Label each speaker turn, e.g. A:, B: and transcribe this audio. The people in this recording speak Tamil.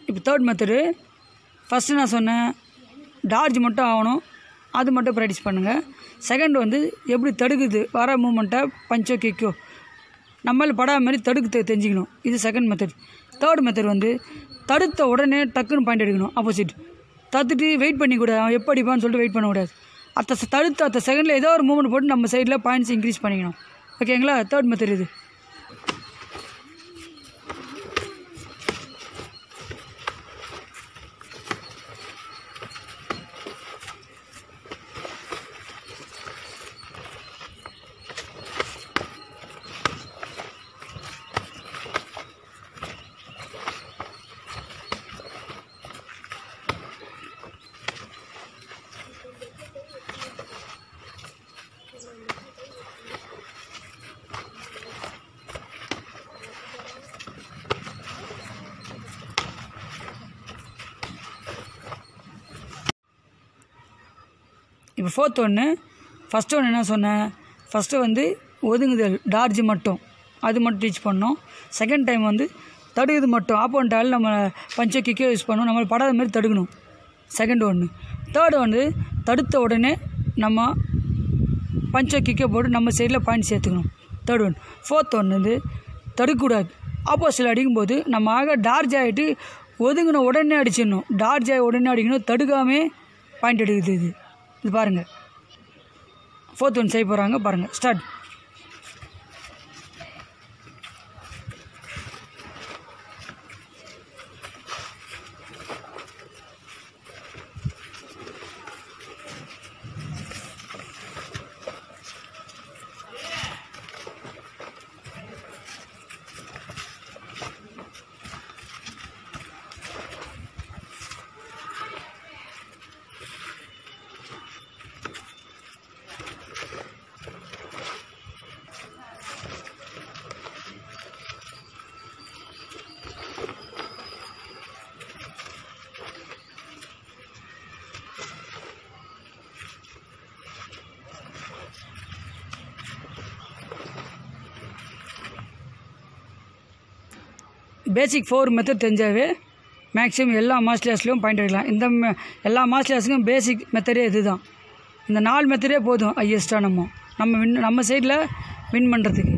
A: இப்போ தேர்ட் மெத்தடு ஃபஸ்ட்டு நான் சொன்னேன் டார்ஜ் மட்டும் ஆகணும், அது மட்டும் ப்ராக்டிஸ் பண்ணுங்கள். செகண்ட் வந்து எப்படி தடுக்குது வர மூமெண்ட்டை பஞ்சோ கிக்கோ நம்மளால் படாத மாதிரி தடுக்க தெரிஞ்சிக்கணும். இது செகண்ட் மெத்தட். தேர்ட் மெத்தட் வந்து தடுத்த உடனே டக்குன்னு பாயிண்ட் எடுக்கணும். ஆப்போசிட் தடுத்துட்டு வெயிட் பண்ணிக்கூடாது, அவன் எப்போ அடிப்பான்னு சொல்லிட்டு வெயிட் பண்ணக்கூடாது. அடுத்த செகண்டில் ஏதோ ஒரு மூமெண்ட் போட்டு நம்ம சைடில் பாயிண்ட்ஸ் இன்க்ரீஸ் பண்ணிக்கணும். ஓகேங்களா? தேர்ட் மெத்தட் இது. இப்போ ஃபோர்த் ஒன்று, ஃபஸ்ட்டு ஒன்று என்ன சொன்னேன், ஃபஸ்ட்டு வந்து ஒதுங்குதல் டார்ஜ் மட்டும், அது மட்டும் டீச் பண்ணோம். செகண்ட் டைம் வந்து தடுக்குது மட்டும், ஆப்போனண்டால் நம்ம பஞ்சோ கிக்கோ யூஸ் பண்ணணும், நம்மளுக்கு படாத மாதிரி தடுக்கணும். செகண்ட் ஒன்று. தேர்டு வந்து தடுத்த உடனே நம்ம பஞ்சோ கிக்கோ போட்டு நம்ம சைடில் பாயிண்ட் சேர்த்துக்கணும். Third one. ஃபோர்த் ஒன்று வந்து தடுக்கக்கூடாது, ஆப்போசிட்டில் அடிக்கும்போது நம்ம டார்ஜ் ஆகிட்டு ஒதுங்கின உடனே அடிச்சிடணும். டார்ஜ் ஆகி உடனே அடிக்கணும், தடுக்காமே பாயிண்ட் எடுக்குது. இது பாருங்கள், ஃபோர்த் ஒன் செய்ய போகிறாங்க பாருங்கள். ஸ்டார்ட். பேசிக் 4 மெத்தட் தெரிஞ்சாவே மேக்ஸிமம் எல்லா மார்ஷல் ஆர்ட்ஸ்லையும் பாயிண்ட் எடுக்கலாம். எல்லா மார்ஷல் ஆர்ட்ஸுக்கும் பேசிக் மெத்தடே இது தான். இந்த 4 மெத்தடே போதும் ஹையஸ்ட்டாக நம்ம சைடில் வின் பண்ணுறதுக்கு.